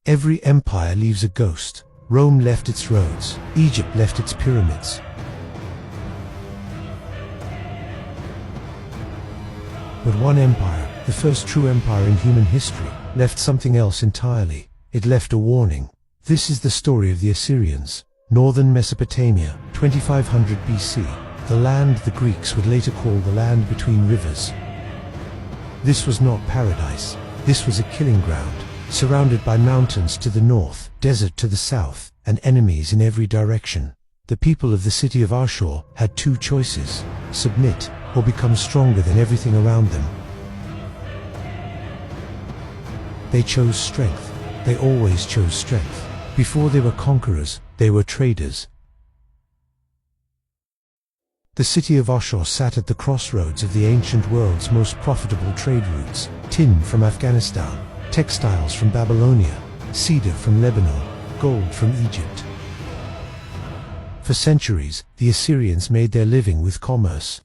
Every empire leaves a ghost. Rome left its roads. Egypt left its pyramids. But one empire, the first true empire in human history, left something else entirely. It left a warning. This is the story of the Assyrians. Northern Mesopotamia, 2500 BC. The land the Greeks would later call the land between rivers. This was not paradise. This was a killing ground, surrounded by mountains to the north, desert to the south, and enemies in every direction. The people of the city of Ashur had two choices: submit or become stronger than everything around them. They chose strength. They always chose strength. Before they were conquerors, they were traders. The city of Ashur sat at the crossroads of the ancient world's most profitable trade routes: tin from Afghanistan, textiles from Babylonia, cedar from Lebanon, gold from Egypt. For centuries, the Assyrians made their living with commerce.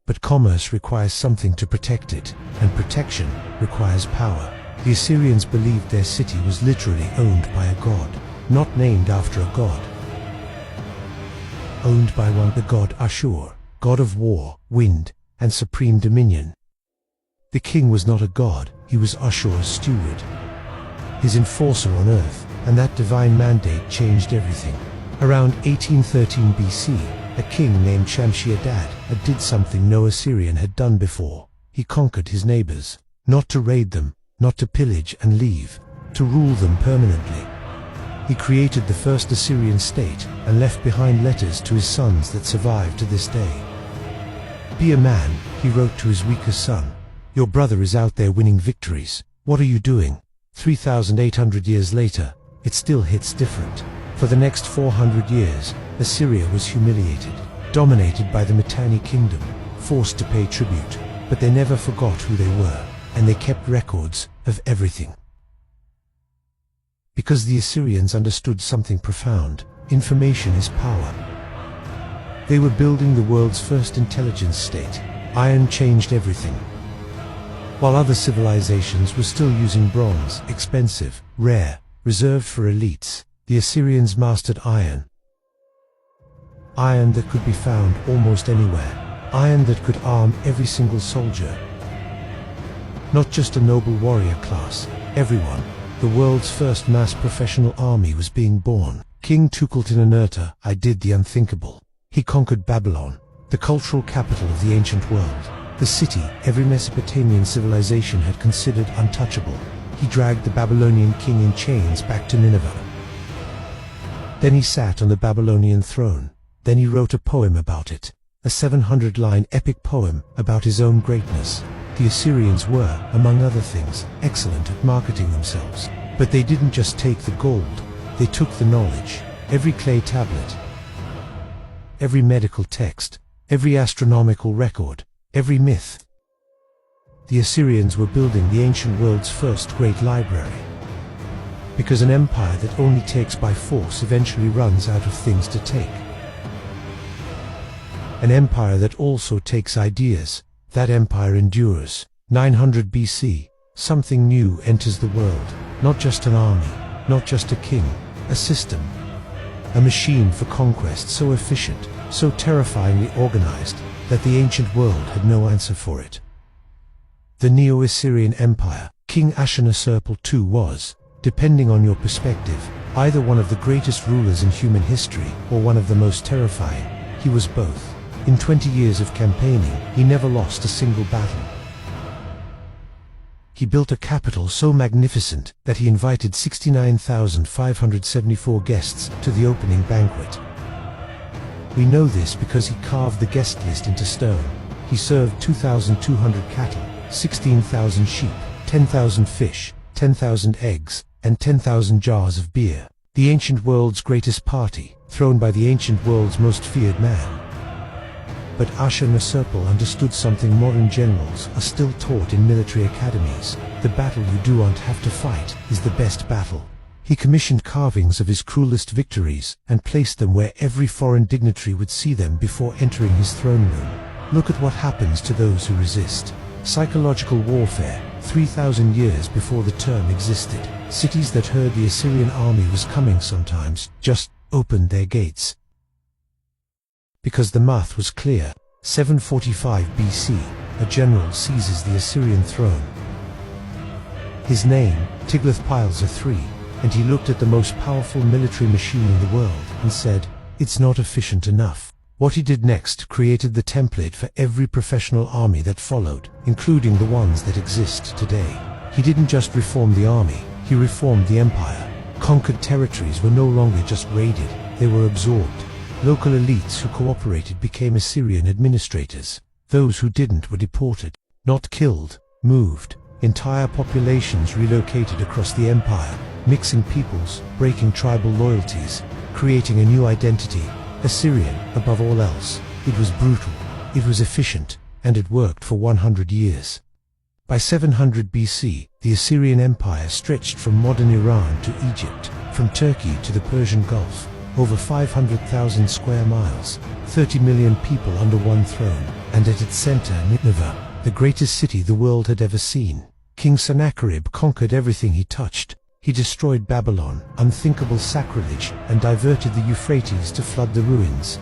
But commerce requires something to protect it, and protection requires power. The Assyrians believed their city was literally owned by a god, not named after a god. Owned by the god Ashur, god of war, wind, and supreme dominion. The king was not a god, he was Ashur's steward, his enforcer on earth, and that divine mandate changed everything. Around 1813 BC, a king named Shamshi-Adad did something no Assyrian had done before. He conquered his neighbors, not to raid them, not to pillage and leave, to rule them permanently. He created the first Assyrian state and left behind letters to his sons that survive to this day. "Be a man," he wrote to his weakest son. "Your brother is out there winning victories. What are you doing?" 3,800 years later, it still hits different. For the next 400 years, Assyria was humiliated, dominated by the Mitanni kingdom, forced to pay tribute, but they never forgot who they were, and they kept records of everything. Because the Assyrians understood something profound: information is power. They were building the world's first intelligence state. Iron changed everything. While other civilizations were still using bronze, expensive, rare, reserved for elites, the Assyrians mastered iron. Iron that could be found almost anywhere. Iron that could arm every single soldier. Not just a noble warrior class, everyone. The world's first mass professional army was being born. King Tukulti-Ninurta did the unthinkable. He conquered Babylon, the cultural capital of the ancient world. The city every Mesopotamian civilization had considered untouchable. He dragged the Babylonian king in chains back to Nineveh. Then he sat on the Babylonian throne. Then he wrote a poem about it, a 700-line epic poem about his own greatness. The Assyrians were, among other things, excellent at marketing themselves. But they didn't just take the gold, they took the knowledge. Every clay tablet, every medical text, every astronomical record, every myth. The Assyrians were building the ancient world's first great library. Because an empire that only takes by force eventually runs out of things to take. An empire that also takes ideas, that empire endures. 900 BC, something new enters the world. Not just an army, not just a king, a system. A machine for conquest so efficient, so terrifyingly organized, that the ancient world had no answer for it. The Neo-Assyrian Empire, King Ashurnasirpal II was, depending on your perspective, either one of the greatest rulers in human history or one of the most terrifying. He was both. In 20 years of campaigning, he never lost a single battle. He built a capital so magnificent that he invited 69,574 guests to the opening banquet. We know this because he carved the guest list into stone. He served 2,200 cattle, 16,000 sheep, 10,000 fish, 10,000 eggs, and 10,000 jars of beer. The ancient world's greatest party, thrown by the ancient world's most feared man. But Ashurnasirpal understood something modern generals are still taught in military academies. The battle you don't have to fight is the best battle. He commissioned carvings of his cruelest victories and placed them where every foreign dignitary would see them before entering his throne room. Look at what happens to those who resist. Psychological warfare, 3,000 years before the term existed. Cities that heard the Assyrian army was coming sometimes just opened their gates. Because the math was clear, 745 BC, a general seizes the Assyrian throne. His name, Tiglath-Pileser III, and he looked at the most powerful military machine in the world and said, "It's not efficient enough." What he did next created the template for every professional army that followed, including the ones that exist today. He didn't just reform the army, he reformed the empire. Conquered territories were no longer just raided, they were absorbed. Local elites who cooperated became Assyrian administrators. Those who didn't were deported, not killed, moved. Entire populations relocated across the empire, mixing peoples, breaking tribal loyalties, creating a new identity, Assyrian above all else. It was brutal, it was efficient, and it worked for 100 years. By 700 BC, the Assyrian Empire stretched from modern Iran to Egypt, from Turkey to the Persian Gulf, over 500,000 square miles, 30 million people under one throne, and at its center Nineveh, the greatest city the world had ever seen. King Sennacherib conquered everything he touched. He destroyed Babylon, unthinkable sacrilege, and diverted the Euphrates to flood the ruins.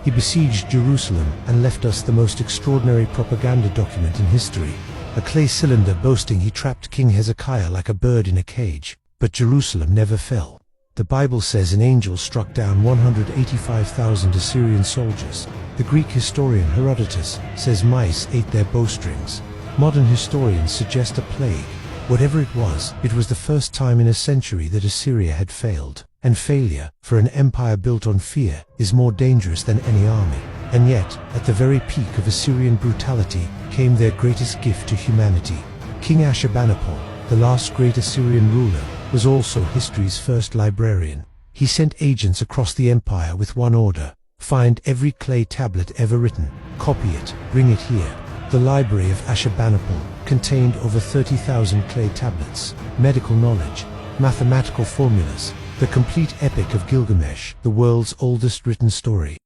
He besieged Jerusalem and left us the most extraordinary propaganda document in history. A clay cylinder boasting he trapped King Hezekiah like a bird in a cage. But Jerusalem never fell. The Bible says an angel struck down 185,000 Assyrian soldiers. The Greek historian Herodotus says mice ate their bowstrings. Modern historians suggest a plague. Whatever it was the first time in a century that Assyria had failed. And failure, for an empire built on fear, is more dangerous than any army. And yet, at the very peak of Assyrian brutality, came their greatest gift to humanity. King Ashurbanipal, the last great Assyrian ruler, was also history's first librarian. He sent agents across the empire with one order: find every clay tablet ever written, copy it, bring it here. The library of Ashurbanipal contained over 30,000 clay tablets, medical knowledge, mathematical formulas, the complete epic of Gilgamesh, the world's oldest written story.